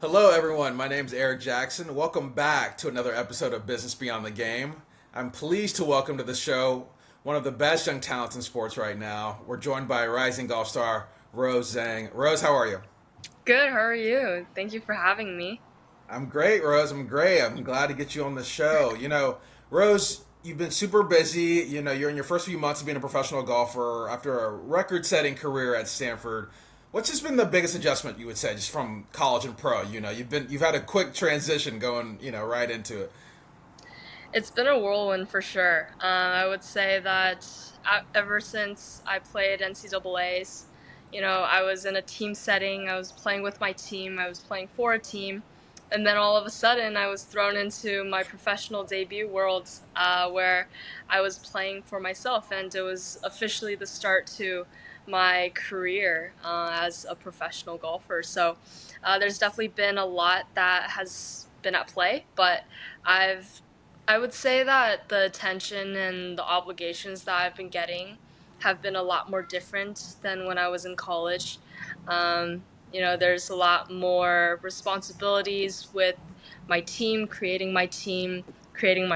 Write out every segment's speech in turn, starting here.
Hello, everyone. My name's Eric Jackson. Welcome back to another episode of Business Beyond the Game. I'm pleased to welcome to the show one of the best young talents in sports right now. We're joined by rising golf star Rose Zhang. Rose, how are you? Good, how are you? Thank you for having me. I'm great, Rose. I'm great. I'm glad to get you on the show. Rose, you've been super busy. You're in your first few months of being a professional golfer after a record-setting career at Stanford. What's just been the biggest adjustment you would say, just from college and pro? You've had a quick transition going, right into it. It's been a whirlwind for sure. I would say that ever since I played NCAAs, I was in a team setting, I was playing with my team, I was playing for a team, and then all of a sudden I was thrown into my professional debut world where I was playing for myself, and it was officially the start to my career as a professional golfer. So there's definitely been a lot that has been at play, but I've I would say that the attention and the obligations that I've been getting have been a lot more different than when I was in college. There's a lot more responsibilities with my team, creating my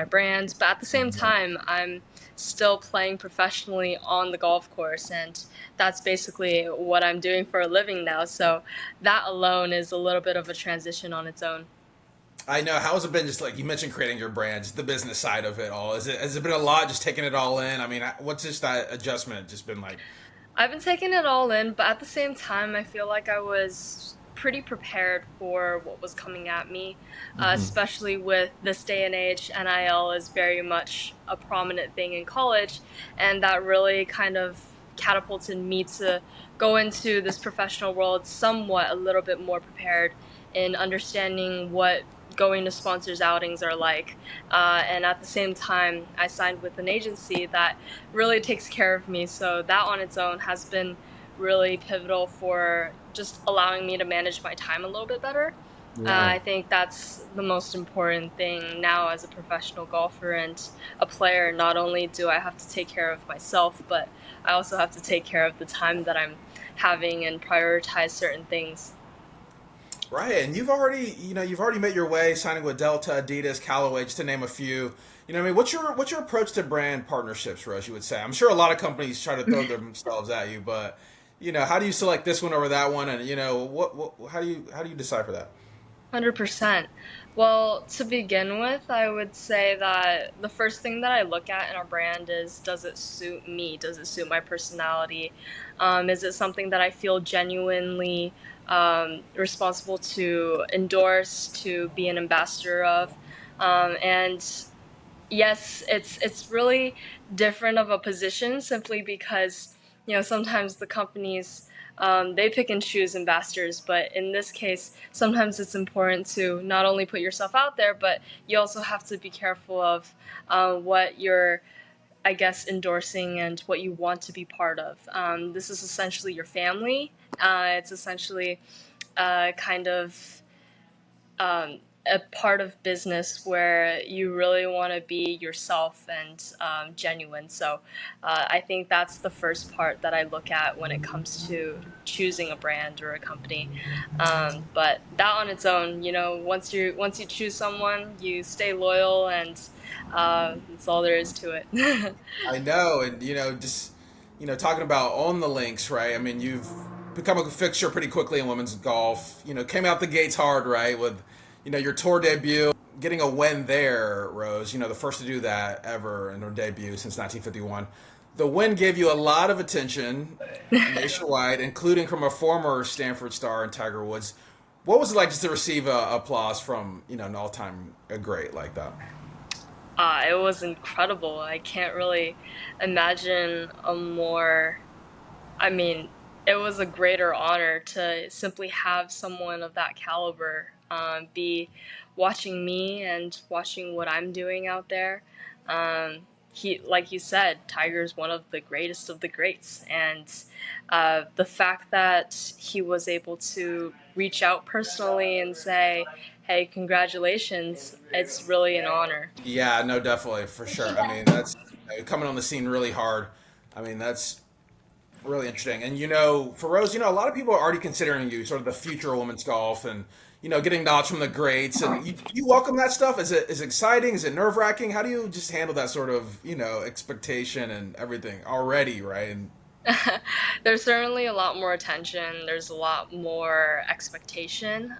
brand, but at the same time, I'm still playing professionally on the golf course, and that's basically what I'm doing for a living now. So that alone is a little bit of a transition on its own. I know. How has it been? Just like you mentioned, creating your brand, just the business side of it all. Has it been a lot? Just taking it all in. I mean, what's just that adjustment just been like? I've been taking it all in, but at the same time, I feel like I was pretty prepared for what was coming at me, Hmm. especially with this day and age. NIL is very much a prominent thing in college, and that really kind of catapulted me to go into this professional world somewhat a little bit more prepared in understanding what going to sponsors outings are like. And at the same time, I signed with an agency that really takes care of me. So that on its own has been really pivotal for just allowing me to manage my time a little bit better. Yeah. I think that's the most important thing now as a professional golfer and a player. Not only do I have to take care of myself, but I also have to take care of the time that I'm having and prioritize certain things. Right, and you've already made your way signing with Delta, Adidas, Callaway, just to name a few. I mean, what's your approach to brand partnerships, Rose? You would say. I'm sure a lot of companies try to throw themselves at you, but how do you select this one over that one, and what how do you decipher that? 100%. Well, to begin with, I would say that the first thing that I look at in a brand is, does it suit me? Does it suit my personality? Is it something that I feel genuinely responsible to endorse, to be an ambassador of? And yes, it's really different of a position simply because sometimes the companies they pick and choose ambassadors, but in this case, sometimes it's important to not only put yourself out there, but you also have to be careful of what you're, I guess, endorsing and what you want to be part of. This is essentially your family. It's essentially kind of a part of business where you really want to be yourself and genuine. So I think that's the first part that I look at when it comes to choosing a brand or a company. But that on its own, once you choose someone, you stay loyal, and that's all there is to it. I know, and just talking about on the links, right? I mean, you've become a fixture pretty quickly in women's golf. Came out the gates hard, right? With your tour debut, getting a win there, Rose. The first to do that ever in her debut since 1951. The win gave you a lot of attention nationwide, including from a former Stanford star and Tiger Woods. What was it like just to receive applause from an all-time great like that? It was incredible. I can't really imagine a more, I mean, it was a greater honor to simply have someone of that caliber be watching me and watching what I'm doing out there. Like you said, Tiger's one of the greatest of the greats, and the fact that he was able to reach out personally and say, "Hey, congratulations," it's really an honor. Yeah, no, definitely for sure. I mean, that's coming on the scene really hard. I mean, that's Really interesting. And for Rose, a lot of people are already considering you sort of the future of women's golf, and getting nods from the greats. And you welcome that stuff. Is it exciting? Is it nerve wracking? How do you just handle that sort of expectation and everything already, right? And There's certainly a lot more attention, there's a lot more expectation,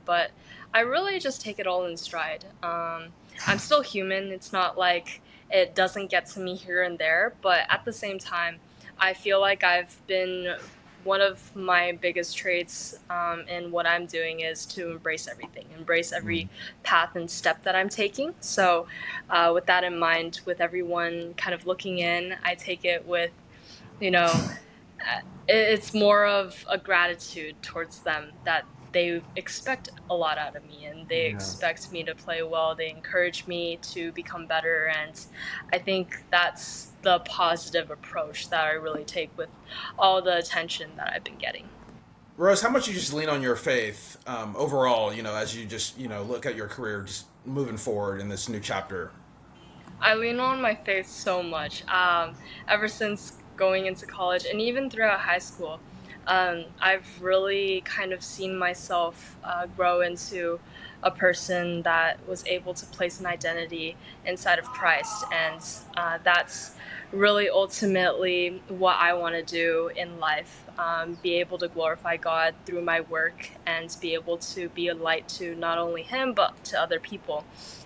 but I really just take it all in stride. I'm still human, it's not like it doesn't get to me here and there, but at the same time, I feel like I've been one of my biggest traits in what I'm doing is to embrace everything, embrace every path and step that I'm taking. So, with that in mind, with everyone kind of looking in, I take it with you know, it's more of a gratitude towards them that they expect a lot out of me and they yeah. expect me to play well. They encourage me to become better. And I think that's the positive approach that I really take with all the attention that I've been getting. Rose, how much you just lean on your faith overall? As you just look at your career, just moving forward in this new chapter. I lean on my faith so much. Ever since going into college and even throughout high school, I've really kind of seen myself grow into a person that was able to place an identity inside of Christ. And that's really ultimately what I want to do in life, be able to glorify God through my work and be able to be a light to not only Him, but to other people.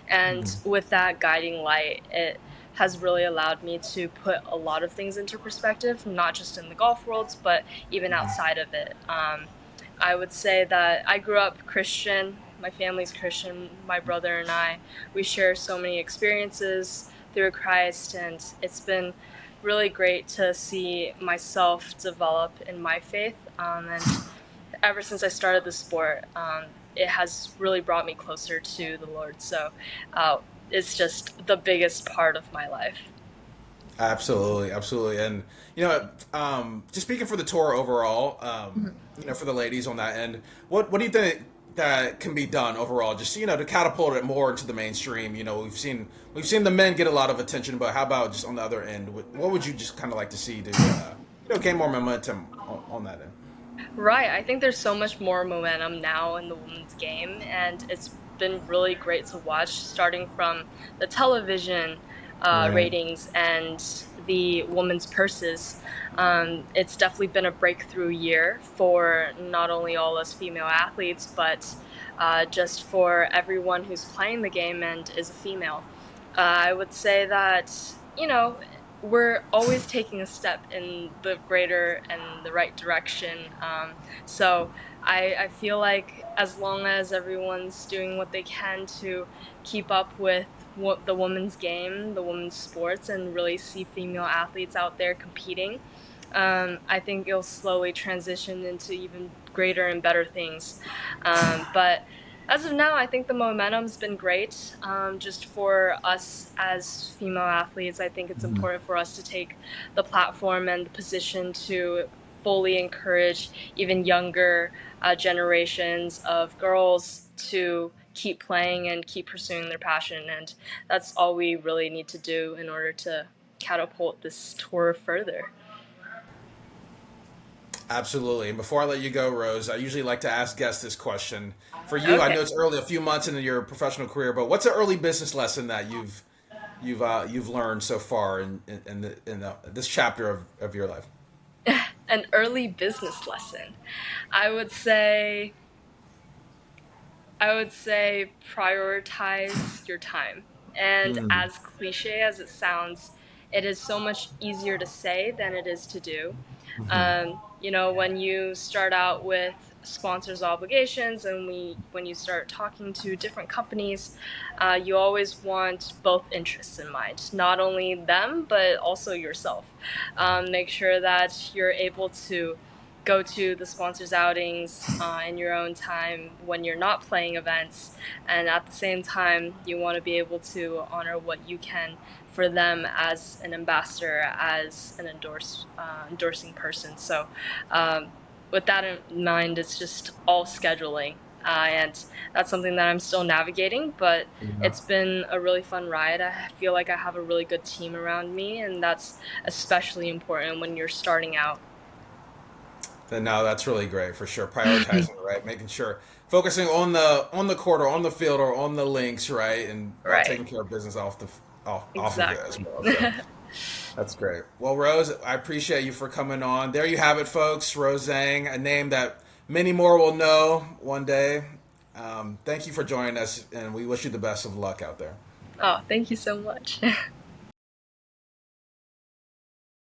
And with that guiding light, it has really allowed me to put a lot of things into perspective, not just in the golf world, but even outside of it. I would say that I grew up Christian. My family's Christian. My brother and I, we share so many experiences through Christ, and it's been really great to see myself develop in my faith. And ever since I started the sport, it has really brought me closer to the Lord. So uh, it's just the biggest part of my life. Absolutely, absolutely, and just speaking for the tour overall, for the ladies on that end, what do you think that can be done overall, just to catapult it more into the mainstream? We've seen the men get a lot of attention, but how about just on the other end? What would you just kind of like to see to gain more momentum on that end? Right. I think there's so much more momentum now in the women's game, and it's been really great to watch, starting from the television Right. ratings and the women's purses. It's definitely been a breakthrough year for not only all us female athletes, but just for everyone who's playing the game and is a female. I would say that, you know, we're always taking a step in the greater and the right direction. So I feel like as long as everyone's doing what they can to keep up with what the women's game, the women's sports, and really see female athletes out there competing, I think it'll slowly transition into even greater and better things. But as of now, I think the momentum's been great. Just for us as female athletes, I think it's important for us to take the platform and the position to fully encourage even younger generations of girls to keep playing and keep pursuing their passion. And that's all we really need to do in order to catapult this tour further. Absolutely. And before I let you go, Rose, I usually like to ask guests this question. For you, I know Okay. it's early, a few months into your professional career, but what's an early business lesson that you've learned so far in this chapter of your life? An early business lesson. I would say I would say prioritize your time. And Mm, as cliche as it sounds, it is so much easier to say than it is to do. When you start out with sponsors obligations and when you start talking to different companies, you always want both interests in mind, not only them but also yourself. Make sure that you're able to go to the sponsors outings in your own time when you're not playing events, and at the same time you want to be able to honor what you can for them as an ambassador, as an endorsing person. So with that in mind, it's just all scheduling. And that's something that I'm still navigating, but yeah. it's been a really fun ride. I feel like I have a really good team around me, and that's especially important when you're starting out. Then no, that's really great for sure. Prioritizing, right? Making sure focusing on the court or on the field or on the links, right? And while Right. taking care of business off of it as Exactly. well. So that's great. Well, Rose, I appreciate you for coming on. There you have it, folks. Rose Zhang, a name that many more will know one day. Thank you for joining us, and we wish you the best of luck out there. Oh, thank you so much.